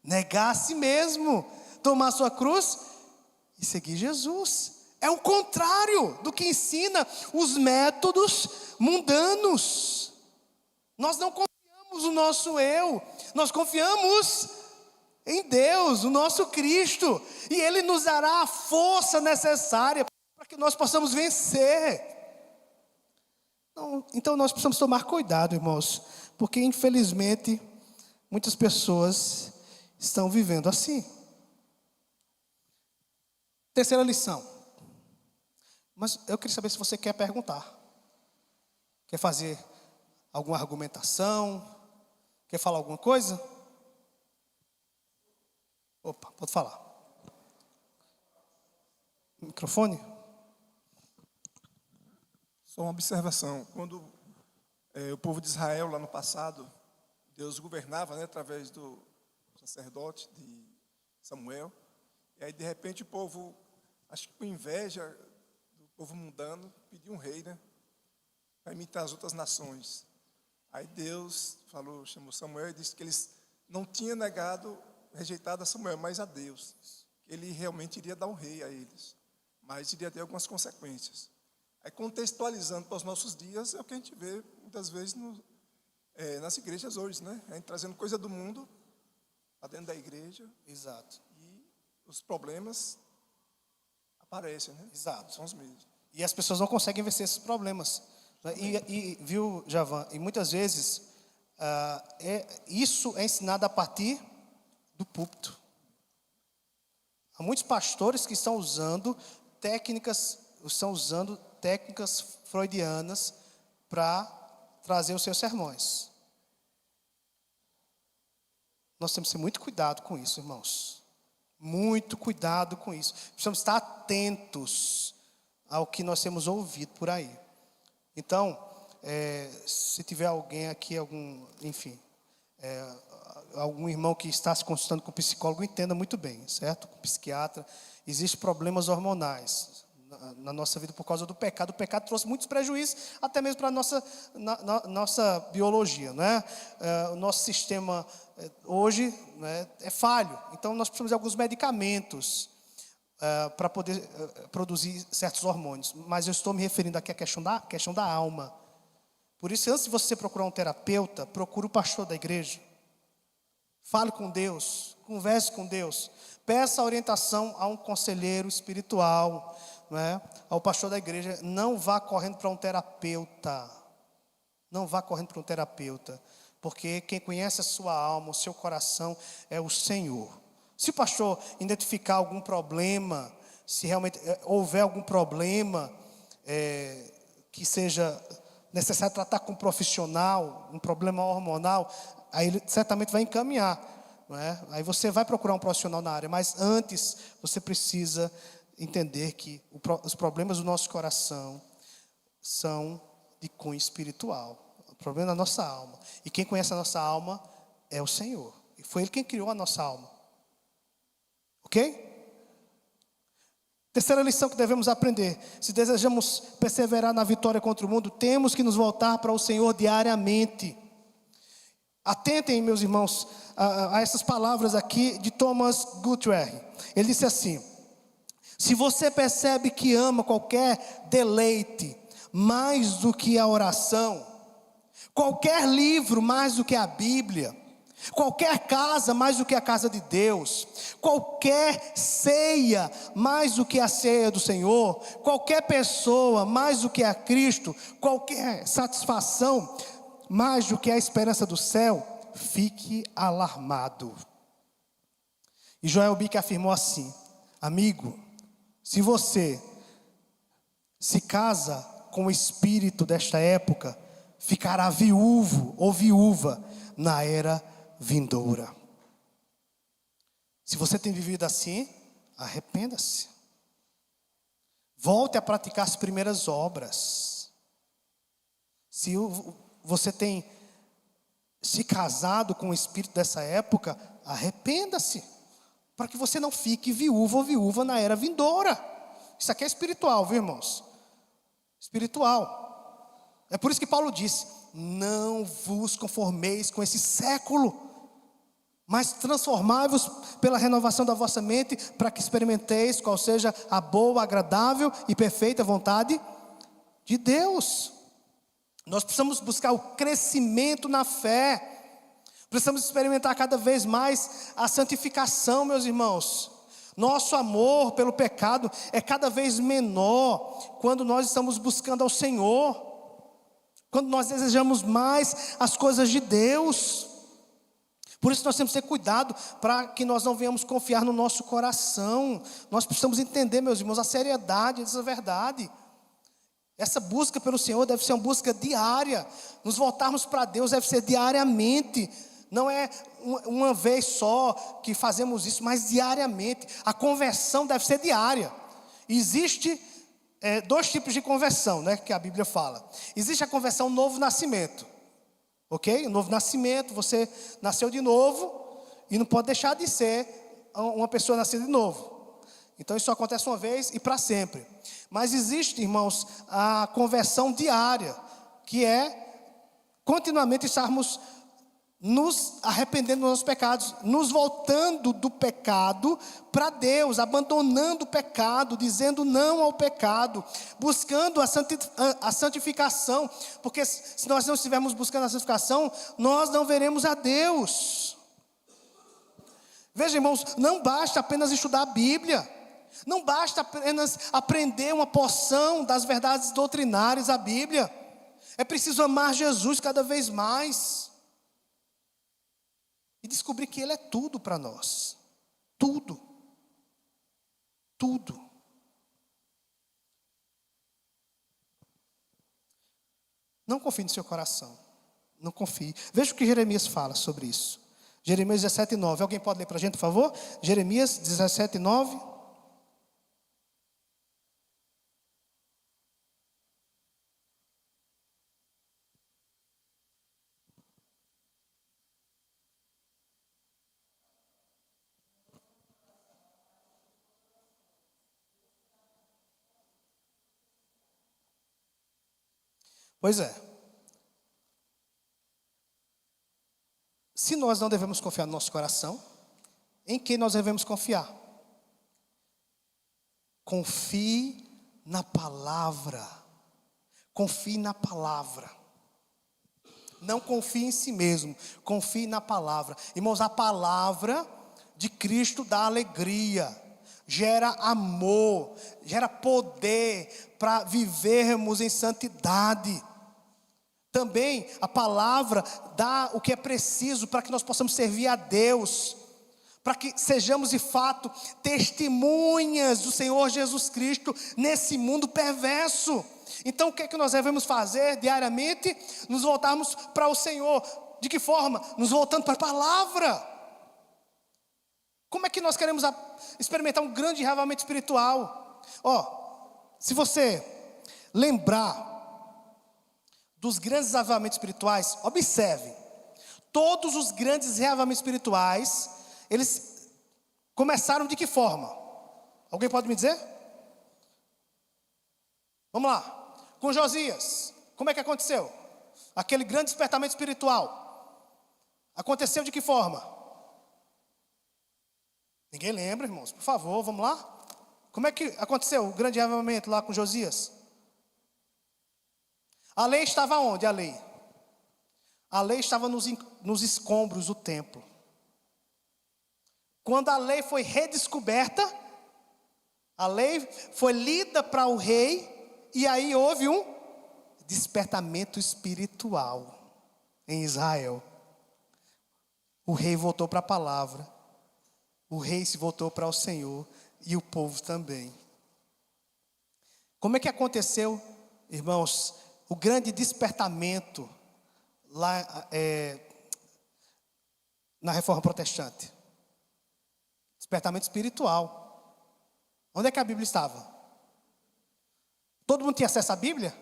negar a si mesmo, tomar a sua cruz e seguir Jesus. É o contrário do que ensina os métodos mundanos. Nós não confiamos no nosso eu, nós confiamos em Deus, o nosso Cristo, e Ele nos dará a força necessária para que nós possamos vencer. Então nós precisamos tomar cuidado, irmãos, porque infelizmente muitas pessoas estão vivendo assim. Terceira lição. Mas eu queria saber se você quer perguntar, quer fazer alguma argumentação, quer falar alguma coisa? Opa, pode falar. Microfone? Só uma observação. Quando o povo de Israel, lá no passado, Deus governava, né, através do sacerdote de Samuel. E aí, de repente, o povo, acho que com inveja do povo mundano, pediu um rei, né, para imitar as outras nações. Aí Deus chamou Samuel e disse que eles não tinham rejeitado a Samuel, mas a Deus. Ele realmente iria dar um rei a eles, mas iria ter algumas consequências. Aí, contextualizando para os nossos dias, é o que a gente vê muitas vezes nas igrejas hoje, né? A gente trazendo coisa do mundo para dentro da igreja Exato. e os problemas aparecem, né? Exato. São os mesmos. E as pessoas não conseguem vencer esses problemas. Viu, Javan? E muitas vezes isso é ensinado a partir do púlpito. Há muitos pastores que estão usando técnicas freudianas para trazer os seus sermões. Nós temos que ter muito cuidado com isso, irmãos. Muito cuidado com isso. Precisamos estar atentos ao que nós temos ouvido por aí. Então, se tiver alguém aqui, algum irmão que está se consultando com o psicólogo, entenda muito bem, certo? Com o psiquiatra, existem problemas hormonais na nossa vida por causa do pecado. O pecado trouxe muitos prejuízos, até mesmo para a nossa biologia, né? O nosso sistema hoje, né, é falho. Então, nós precisamos de alguns medicamentos para poder produzir certos hormônios. Mas eu estou me referindo aqui à questão da alma. Por isso, antes de você procurar um terapeuta, procure o pastor da igreja. Fale com Deus, converse com Deus. Peça orientação a um conselheiro espiritual, não é? Ao pastor da igreja. Não vá correndo para um terapeuta. Não vá correndo para um terapeuta. Porque quem conhece a sua alma, o seu coração, é o Senhor. Se o pastor identificar algum problema, se realmente houver algum problema que seja necessário tratar com um profissional, um problema hormonal, aí ele certamente vai encaminhar, não é? Aí você vai procurar um profissional na área, mas antes você precisa entender que os problemas do nosso coração são de cunho espiritual. O problema da nossa alma. E quem conhece a nossa alma é o Senhor. E foi Ele quem criou a nossa alma. Ok? Terceira lição que devemos aprender: se desejamos perseverar na vitória contra o mundo, temos que nos voltar para o Senhor diariamente. Atentem, meus irmãos, a essas palavras aqui de Thomas Guthrie. Ele disse assim: se você percebe que ama qualquer deleite mais do que a oração, qualquer livro mais do que a Bíblia, qualquer casa mais do que a casa de Deus, qualquer ceia mais do que a ceia do Senhor, qualquer pessoa mais do que a Cristo, qualquer satisfação mais do que a esperança do céu, fique alarmado. E Joel Bick afirmou assim: amigo, se você se casa com o espírito desta época, ficará viúvo ou viúva na era vindoura. Se você tem vivido assim, arrependa-se. Volte a praticar as primeiras obras. Se você tem se casado com o espírito dessa época, arrependa-se, para que você não fique viúvo ou viúva na era vindoura. Isso aqui é espiritual, viu, irmãos? Espiritual. É por isso que Paulo disse: não vos conformeis com esse século, mas transformai-vos pela renovação da vossa mente, para que experimenteis qual seja a boa, agradável e perfeita vontade de Deus. Nós precisamos buscar o crescimento na fé. Precisamos experimentar cada vez mais a santificação, meus irmãos. Nosso amor pelo pecado é cada vez menor quando nós estamos buscando ao Senhor, quando nós desejamos mais as coisas de Deus. Por isso nós temos que ter cuidado para que nós não venhamos confiar no nosso coração. Nós precisamos entender, meus irmãos, a seriedade dessa verdade. Essa busca pelo Senhor deve ser uma busca diária. Nos voltarmos para Deus deve ser diariamente. Não é uma vez só que fazemos isso, mas diariamente. A conversão deve ser diária. Existe dois tipos de conversão, né, que a Bíblia fala. Existe a conversão novo nascimento. Ok? O novo nascimento, você nasceu de novo e não pode deixar de ser uma pessoa nascida de novo. Então isso acontece uma vez e para sempre. Mas existe, irmãos, a conversão diária, que é continuamente estarmos nos arrependendo dos nossos pecados, nos voltando do pecado para Deus, abandonando o pecado, dizendo não ao pecado, buscando a santificação, porque se nós não estivermos buscando a santificação, nós não veremos a Deus. Veja, irmãos, não basta apenas estudar a Bíblia. Não basta apenas aprender uma porção das verdades doutrinárias da Bíblia. É preciso amar Jesus cada vez mais. E descobrir que Ele é tudo para nós. Tudo. Tudo. Não confie no seu coração. Não confie. Veja o que Jeremias fala sobre isso. Jeremias 17:9. Alguém pode ler para a gente, por favor? Jeremias 17:9. Pois é. Se nós não devemos confiar no nosso coração, em quem nós devemos confiar? Confie na palavra. Confie na palavra. Não confie em si mesmo, confie na palavra. Irmãos, a palavra de Cristo dá alegria, gera amor, gera poder para vivermos em santidade. Também a palavra dá o que é preciso para que nós possamos servir a Deus, para que sejamos de fato testemunhas do Senhor Jesus Cristo nesse mundo perverso. Então o que é que nós devemos fazer diariamente? Nos voltarmos para o Senhor. De que forma? Nos voltando para a palavra. Como é que nós queremos experimentar um grande reavivamento espiritual? Se você lembrar dos grandes reavivamentos espirituais, observe, todos os grandes reavivamentos espirituais, eles começaram de que forma? Alguém pode me dizer? Vamos lá, com Josias, como é que aconteceu? Aquele grande despertamento espiritual, aconteceu de que forma? Ninguém lembra, irmãos, por favor, vamos lá? Como é que aconteceu o grande reavivamento lá com Josias? A lei estava onde? A lei estava nos escombros do templo. Quando a lei foi redescoberta, a lei foi lida para o rei, e aí houve um despertamento espiritual em Israel. O rei voltou para a palavra, o rei se voltou para o Senhor, e o povo também. Como é que aconteceu, irmãos, o grande despertamento lá na Reforma Protestante? Despertamento espiritual. Onde é que a Bíblia estava? Todo mundo tinha acesso à Bíblia?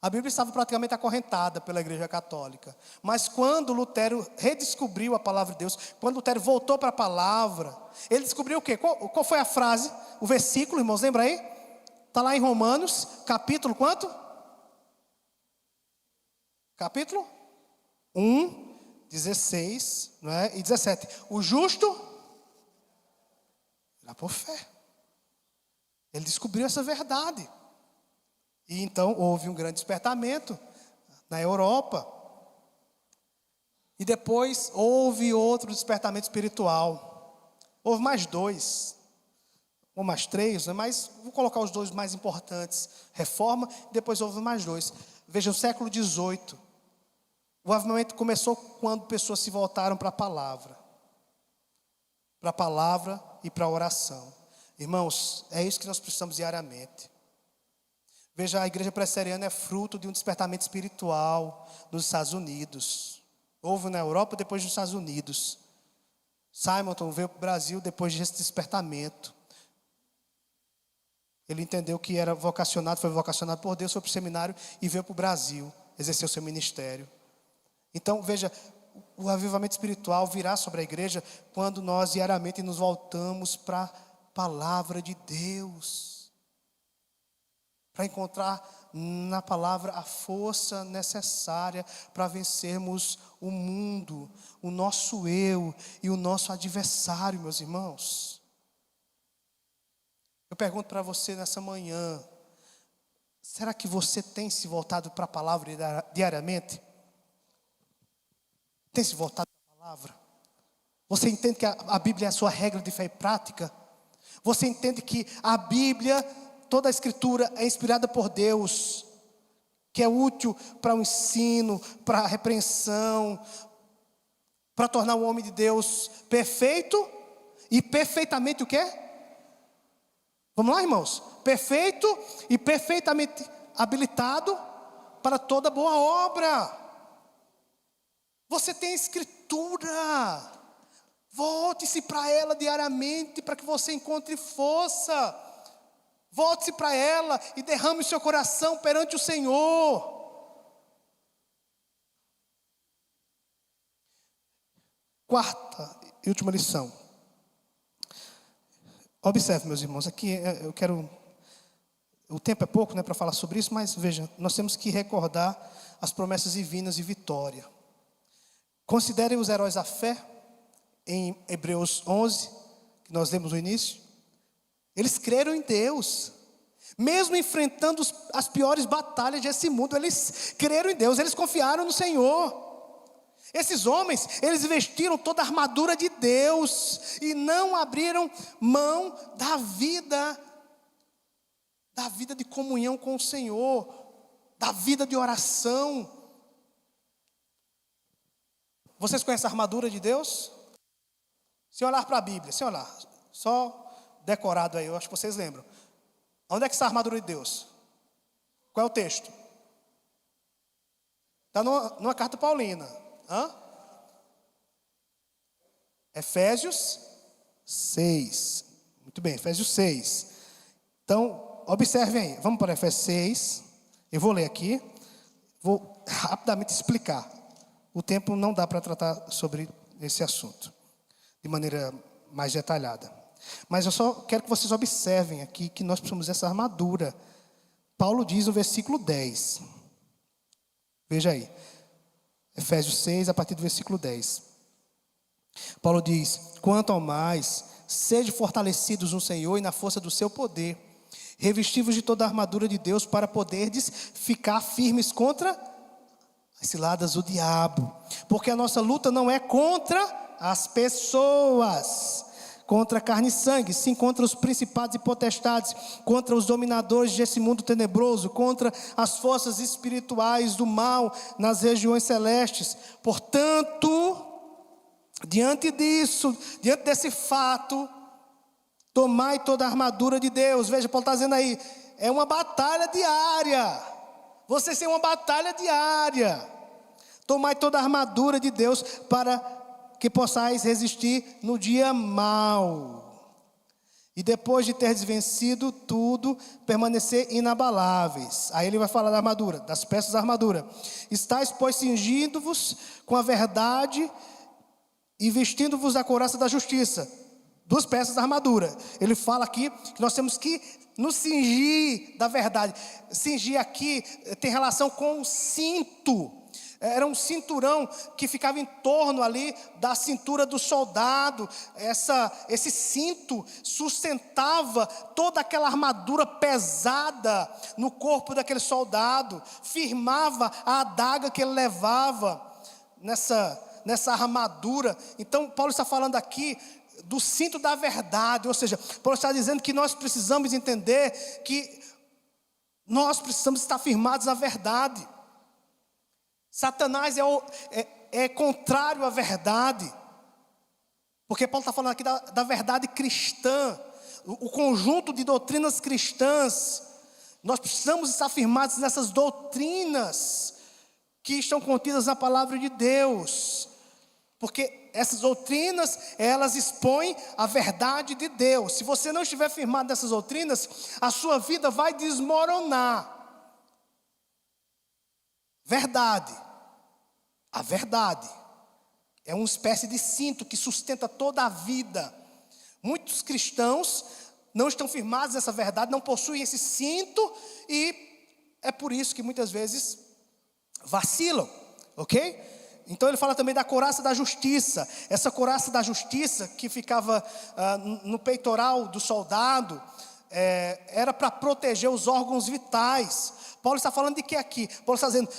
A Bíblia estava praticamente acorrentada pela Igreja Católica. Mas quando Lutero redescobriu a palavra de Deus, quando Lutero voltou para a palavra, ele descobriu o quê? Qual foi a frase? O versículo, irmãos, lembra aí? Está lá em Romanos, capítulo quanto? Capítulo 1, 16, não é? E 17. O justo era por fé. Ele descobriu essa verdade. E então houve um grande despertamento na Europa. E depois houve outro despertamento espiritual. Houve mais dois, ou mais três, mas vou colocar os dois mais importantes. Reforma, e depois houve mais dois. Veja, o século XVIII. O avivamento começou quando pessoas se voltaram para a palavra. Para a palavra e para a oração. Irmãos, é isso que nós precisamos diariamente. Veja, a igreja presbiteriana é fruto de um despertamento espiritual nos Estados Unidos. Houve na Europa, depois nos Estados Unidos. Simonton veio para o Brasil depois desse despertamento. Ele entendeu que era vocacionado, foi vocacionado por Deus, foi para o seminário e veio para o Brasil, exerceu seu ministério. Então, veja, o avivamento espiritual virá sobre a igreja quando nós diariamente nos voltamos para a palavra de Deus. Para encontrar na palavra a força necessária para vencermos o mundo, o nosso eu e o nosso adversário, meus irmãos. Eu pergunto para você nessa manhã, será que você tem se voltado para a palavra diariamente? Tem se voltado para a palavra? Você entende que a Bíblia é a sua regra de fé e prática? Você entende que a Bíblia, toda a Escritura é inspirada por Deus, que é útil para o ensino, para a repreensão, para tornar o homem de Deus perfeito e perfeitamente o quê? Vamos lá, irmãos? Perfeito e perfeitamente habilitado para toda boa obra. Você tem a Escritura. Volte-se para ela diariamente para que você encontre força. Volte-se para ela e derrame o seu coração perante o Senhor. Quarta e última lição. Observe, meus irmãos, aqui eu quero... O tempo é pouco, né, para falar sobre isso, mas veja, nós temos que recordar as promessas divinas de vitória. Considerem os heróis da fé, em Hebreus 11, que nós lemos no início. Eles creram em Deus, mesmo enfrentando as piores batalhas desse mundo, eles creram em Deus, eles confiaram no Senhor. Esses homens, eles vestiram toda a armadura de Deus, e não abriram mão da vida de comunhão com o Senhor, da vida de oração. Vocês conhecem a armadura de Deus? Se olhar para a Bíblia, se olhar, só decorado aí, eu acho que vocês lembram. Onde é que está a armadura de Deus? Qual é o texto? Está numa carta paulina. Efésios 6. Muito bem, Efésios 6. Então, observem aí, vamos para Efésios 6. Eu vou ler aqui, vou rapidamente explicar. O tempo não dá para tratar sobre esse assunto de maneira mais detalhada. Mas eu só quero que vocês observem aqui que nós precisamos dessa armadura. Paulo diz no versículo 10. Veja aí. Efésios 6, a partir do versículo 10. Paulo diz: quanto ao mais, sede fortalecidos no Senhor e na força do seu poder, revestivos de toda a armadura de Deus, para poderdes ficar firmes contra as ciladas do diabo. Porque a nossa luta não é contra as pessoas, contra carne e sangue, sim contra os principados e potestades, contra os dominadores desse mundo tenebroso, contra as forças espirituais do mal nas regiões celestes. Portanto, diante desse fato, tomai toda a armadura de Deus. Veja, Paulo está dizendo aí, é uma batalha diária. Vocês têm uma batalha diária. Tomai toda a armadura de Deus para que possais resistir no dia mau. E depois de teres vencido tudo, permanecer inabaláveis. Aí ele vai falar da armadura, das peças da armadura. Estais, pois, cingindo-vos com a verdade e vestindo-vos da couraça da justiça. Duas peças da armadura. Ele fala aqui que nós temos que nos cingir da verdade. Cingir aqui tem relação com o cinto. Era um cinturão que ficava em torno ali da cintura do soldado. Esse cinto sustentava toda aquela armadura pesada no corpo daquele soldado. Firmava a adaga que ele levava nessa armadura. Então Paulo está falando aqui do cinto da verdade. Ou seja, Paulo está dizendo que nós precisamos entender que nós precisamos estar firmados na verdade. Satanás é contrário à verdade, porque Paulo está falando aqui da verdade cristã, o conjunto de doutrinas cristãs. Nós precisamos estar firmados nessas doutrinas que estão contidas na palavra de Deus, porque essas doutrinas, elas expõem a verdade de Deus. Se você não estiver firmado nessas doutrinas, a sua vida vai desmoronar. Verdade. A verdade é uma espécie de cinto que sustenta toda a vida. Muitos cristãos não estão firmados nessa verdade, não possuem esse cinto, e é por isso que muitas vezes vacilam, ok? Então ele fala também da couraça da justiça. Essa couraça da justiça que ficava no peitoral do soldado, era para proteger os órgãos vitais. Paulo está falando de que aqui? Paulo está dizendo,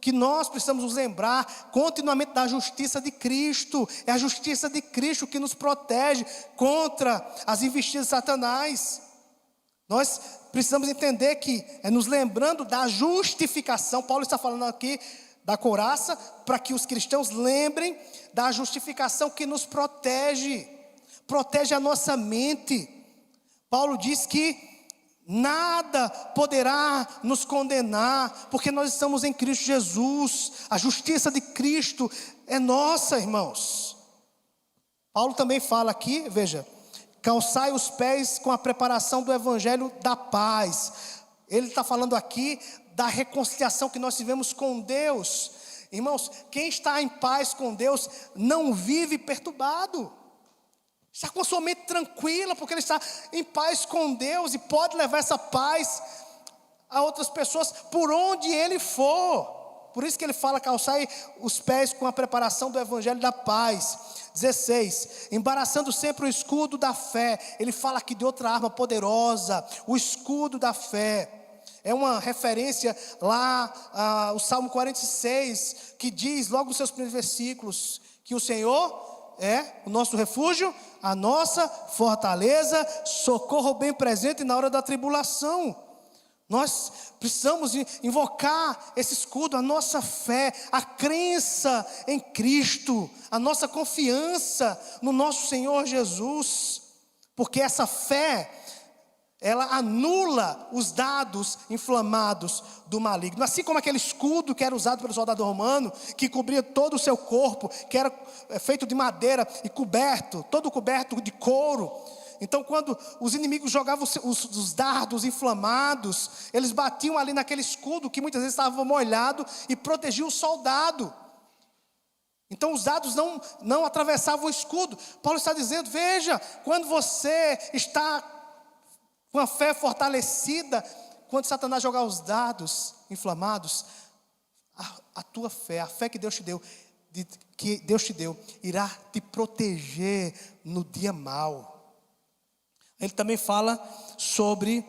que nós precisamos nos lembrar continuamente da justiça de Cristo. É a justiça de Cristo que nos protege contra as investidas de Satanás. Nós precisamos entender que é nos lembrando da justificação. Paulo está falando aqui da couraça, para que os cristãos lembrem da justificação que nos protege a nossa mente. Paulo diz que nada poderá nos condenar, porque nós estamos em Cristo Jesus. A justiça de Cristo é nossa, irmãos. Paulo também fala aqui, veja, calçai os pés com a preparação do evangelho da paz. Ele está falando aqui da reconciliação que nós tivemos com Deus. Irmãos, quem está em paz com Deus não vive perturbado, está com a sua mente tranquila, porque ele está em paz com Deus e pode levar essa paz a outras pessoas por onde ele for. Por isso que ele fala, calçai os pés com a preparação do evangelho da paz. 16, embaraçando sempre o escudo da fé. Ele fala aqui de outra arma poderosa, o escudo da fé. É uma referência lá, o Salmo 46, que diz, logo nos seus primeiros versículos, que o Senhor é o nosso refúgio, a nossa fortaleza, socorro bem presente na hora da tribulação. Nós precisamos invocar esse escudo, a nossa fé, a crença em Cristo, a nossa confiança no nosso Senhor Jesus, porque essa fé, ela anula os dardos inflamados do maligno. Assim como aquele escudo que era usado pelo soldado romano, que cobria todo o seu corpo, que era feito de madeira e coberto, todo coberto de couro. Então, quando os inimigos jogavam os dardos inflamados, eles batiam ali naquele escudo que muitas vezes estava molhado e protegia o soldado. Então os dardos não atravessavam o escudo. Paulo está dizendo, veja, quando você está com a fé fortalecida, quando Satanás jogar os dardos inflamados, a tua fé, a fé que Deus te deu, irá te proteger no dia mau. Ele também fala sobre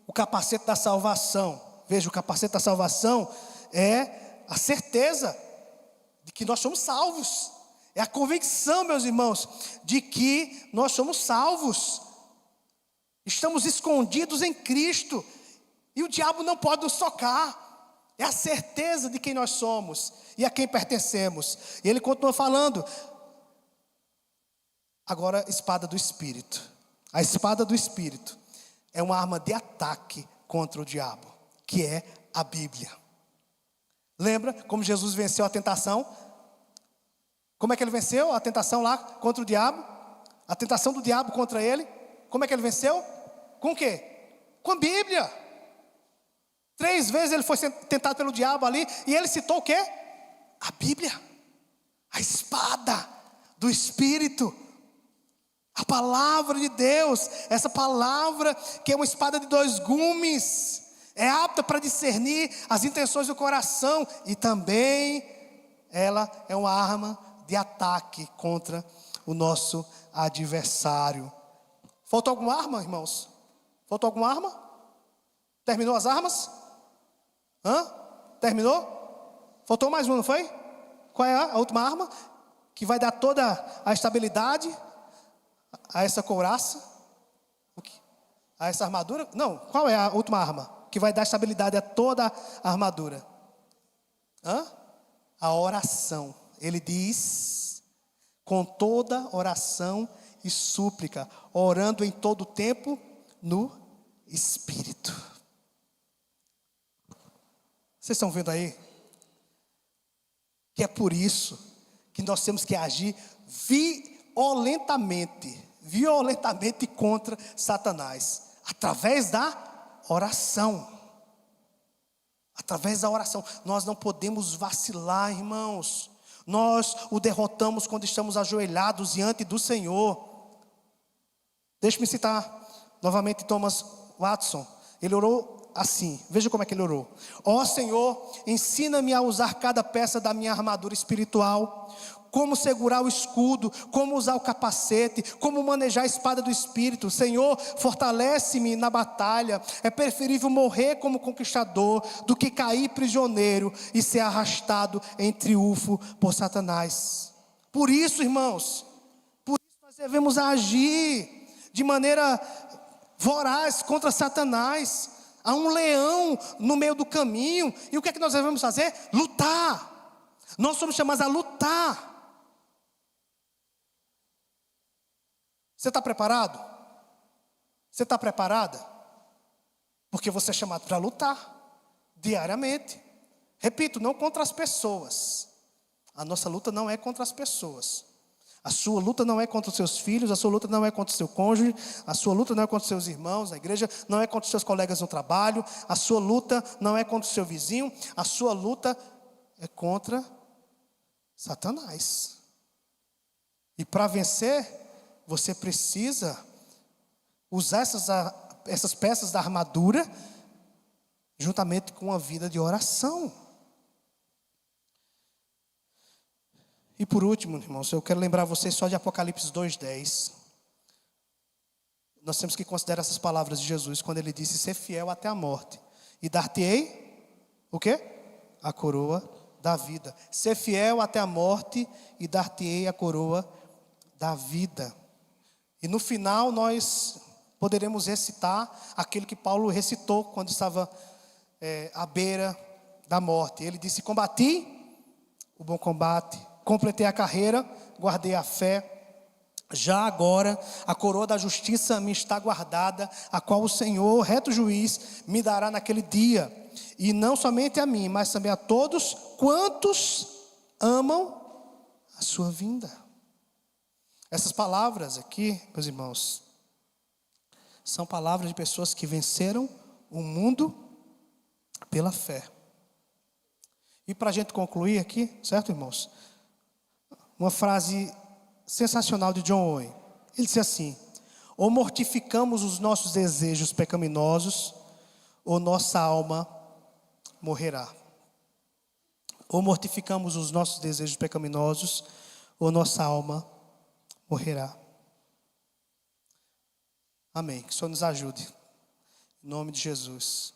o capacete da salvação. Veja, o capacete da salvação é a certeza de que nós somos salvos. É a convicção, meus irmãos, de que nós somos salvos. Estamos escondidos em Cristo e o diabo não pode nos tocar. É a certeza de quem nós somos e a quem pertencemos. E ele continua falando. Agora, espada do Espírito. A espada do Espírito é uma arma de ataque contra o diabo, que é a Bíblia. Lembra como Jesus venceu a tentação? Como é que ele venceu a tentação lá contra o diabo? A tentação do diabo contra ele. Como é que ele venceu? Com o quê? Com a Bíblia. 3 vezes ele foi tentado pelo diabo ali, e ele citou o quê? A Bíblia. A espada do Espírito. A palavra de Deus. Essa palavra que é uma espada de 2 gumes. É apta para discernir as intenções do coração. E também ela é uma arma de ataque contra o nosso adversário. Faltou alguma arma, irmãos? Faltou alguma arma? Terminou as armas? Terminou? Faltou mais uma, não foi? Qual é a última arma? Que vai dar toda a estabilidade a essa couraça? A essa armadura? Não, qual é a última arma? Que vai dar estabilidade a toda a armadura? A oração. Ele diz, com toda oração e súplica, orando em todo tempo no Espírito. Vocês estão vendo aí? Que é por isso que nós temos que agir violentamente contra Satanás, através da oração. Através da oração. Nós não podemos vacilar, irmãos. Nós o derrotamos quando estamos ajoelhados diante do Senhor. Deixe-me citar novamente Thomas Watson. Ele orou assim, veja como é que ele orou. Ó Senhor, ensina-me a usar cada peça da minha armadura espiritual como segurar o escudo, como usar o capacete, como manejar a espada do Espírito. Senhor, fortalece-me na batalha. É preferível morrer como conquistador do que cair prisioneiro e ser arrastado em triunfo por Satanás. Por isso, irmãos, nós devemos agir de maneira voraz contra Satanás. Há um leão no meio do caminho, e o que é que nós devemos fazer? Lutar. Nós somos chamados a lutar. Você está preparado? Você está preparada? Porque você é chamado para lutar diariamente. Repito, não contra as pessoas. A nossa luta não é contra as pessoas. A sua luta não é contra os seus filhos, a sua luta não é contra o seu cônjuge, a sua luta não é contra os seus irmãos na igreja, não é contra os seus colegas no trabalho, a sua luta não é contra o seu vizinho, a sua luta é contra Satanás. E para vencer, você precisa usar essas peças da armadura juntamente com uma vida de oração. E por último, irmãos, eu quero lembrar vocês só de Apocalipse 2:10. Nós temos que considerar essas palavras de Jesus, quando ele disse: ser fiel até a morte, e dar-te-ei, o quê? A coroa da vida. Ser fiel até a morte, e dar-te-ei a coroa da vida. E no final nós poderemos recitar aquilo que Paulo recitou quando estava à beira da morte. Ele disse: combati o bom combate, completei a carreira, guardei a fé. Já agora a coroa da justiça me está guardada, a qual o Senhor, reto juiz, me dará naquele dia. E não somente a mim, mas também a todos quantos amam a sua vinda. Essas palavras aqui, meus irmãos, são palavras de pessoas que venceram o mundo pela fé. E para a gente concluir aqui, certo, irmãos? Uma frase sensacional de John Owen. Ele disse assim: ou mortificamos os nossos desejos pecaminosos, ou nossa alma morrerá. Ou mortificamos os nossos desejos pecaminosos, ou nossa alma morrerá. Amém. Que o Senhor nos ajude. Em nome de Jesus.